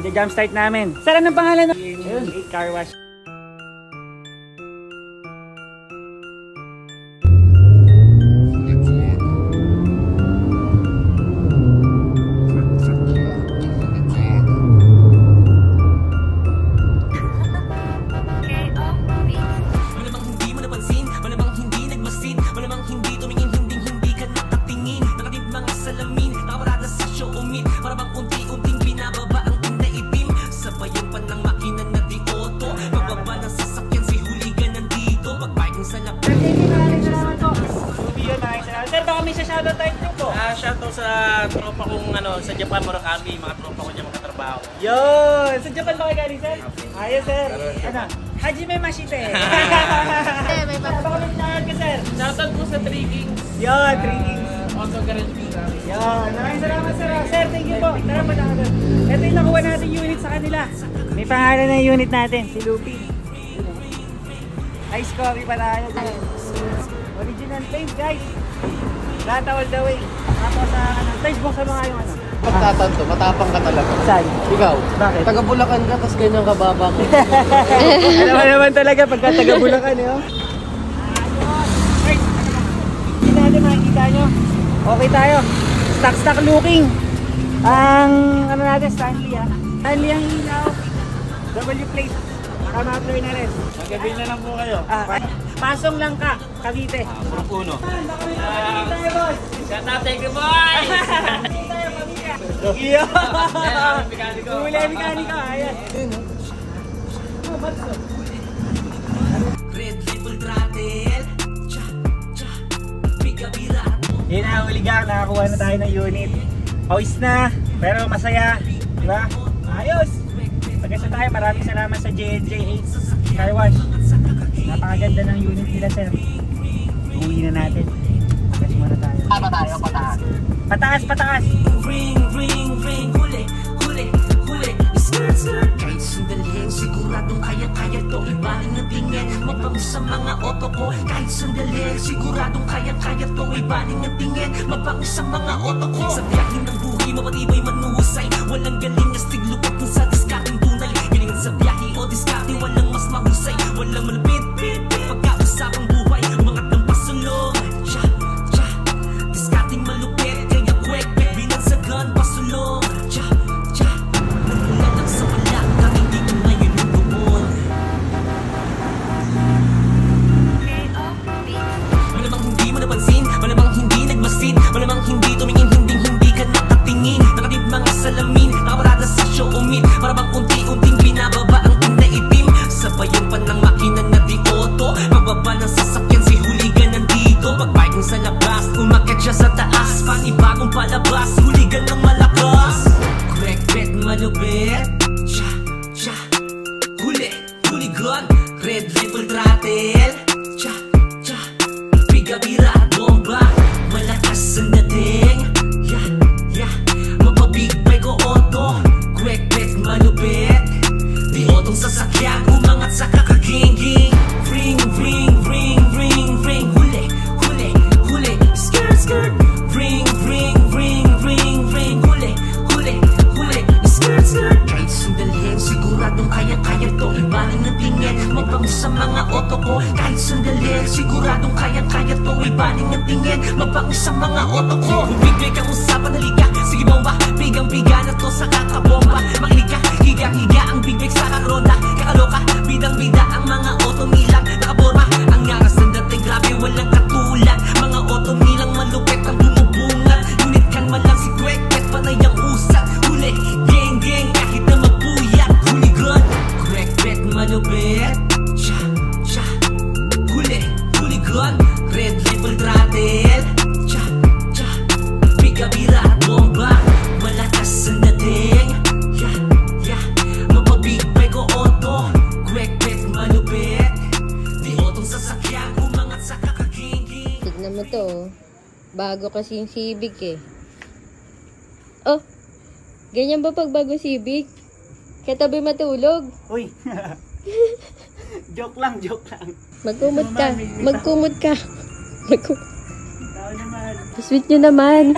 Jump start namin. Sir, anong pangalan? Ayun, 8 car wash. Sir, baka may shoutout tayo po. Shoutout sa tropa kong sa Japan, Murakami, mga tropa ko niya magkatrabaho. Yun! Sa Japan ba kayo galing, sir? Ayos, sir. Ano? Hajime Mashite. May baka may shoutout ka, sir. Shoutout po sa 3 Kings. Yun, 3 Kings. Auto Garage Pizza. Yun, maraming salamat, sir. Sir, thank you po. Tara pa na. Ito yung nakuha natin unit sa kanila. May pangalan na unit natin, si Lupi. Ice coffee pa tayo. Original paint, guys. Lata all the way. Tapos taste box sa mga yung Pagtatanto, matapang ka talaga. Saan? Ikaw? Bakit? Taga Bulacan ka, tapos ganyan kababa ko. Alam mo naman talaga pagka taga Bulacan, eh. Hindi natin makikita nyo. Okay tayo. Stock looking. Ang natin, Stanley, ha? Stanley ang ilaw. W plate. Muffler na rin. Magabi na lang po kayo. Pasong lang ka, Cavite. Uno. Tayo, boss. Shoutout, thank you, boys! Tayo, pamilya. Iyo! Huli, mekaniko. Ayan. Red Label Throttle. Yun na, huli gang. Nakakuha na tayo ng unit. Pawis na, pero masaya. Diba? Ayos! Pagkasa tayo, maraming salamat sa JNJ8 Car Wash. Napakaganda ng unit nila, sir. Uwi na natin. Pagkas muna tayo. Pataas. Pataas! Ring, huli, skirt, kahit sandali, siguradong kaya-kaya to. Ibaling na tingin, mabango sa mga oto ko. Kahit sandali, siguradong kaya-kaya to. Ibaling na tingin, mabango sa mga oto ko. Sa biyahe ng buhay, mapatibay manuhusay. Walang galing, astig lupot kung sa discarding tunay. Galingan sa biyahe o discarte, walang mas mahusay. Walang malapit, pagkausapang buhay. Umangat ng pasulong, discarding malupit. Kaya kwek, binansagan, pasulong. Nagmula lang sa wala, kami dito ngayon yung bumon. Malamang hindi mo napansin, malamang hindi nagmasin, malamang hindi tumingin, hindi ka nakatingin. Nakatib mga salamin, nakaparada sa show umit. Para bang unti-unting binababa ang tinda itim. Sabayan pa ng makina na di-auto. Magbaba ng sasakyan, si Huligan nandito. Pag-parking sa labas, umakyat siya sa taas. Panibagong palabas, Huligan ng malakas. Crack bet malupit. Huligan, Red Label Throttle. Bigabira at bomba, malakas ang dating. Mapabig bike o auto. Crack bet malupit. Di otong sasakyan, umangat sa kakaginging. Ring, huli, skirt. Ring, huli, skirt. Kahit sandali, siguradong kaya-kaya to. Ibaling na tingin, mabango sa mga oto ko. Kahit sandali, siguradong kaya-kaya to. Ibaling na tingin, mabango sa mga oto ko. Bigay kang usapan, halika, sige bomba. Bigang-biga na to sa kakabomba. Makinig ka, higa-higa ang big sa karonda. Kakaloka, bidang-bida ang mga oto nilang nakaborma. Ang ngangas ng dating, grabe, walang katulad. Mga oto nilang malupit ang bumubungan. Unit kan man lang si Kwek, panay ang usap. Huli, geng, kahit na mapuyat. Huligan, Kwek, malupit. Huligan, Red Label Throttle. Bigabira at bomba, malakas ang dating. Mapabig bike o auto. Kwek, malupit. Di otong sasakyan, umangat sa kakaginging. Tignan mo to, bago kasi yung Civic eh. Oh, ganyan ba pag bago Civic? Katabi matulog? Uy! Joke lang. Magkumot ka. Tao naman. Sweet nyo naman.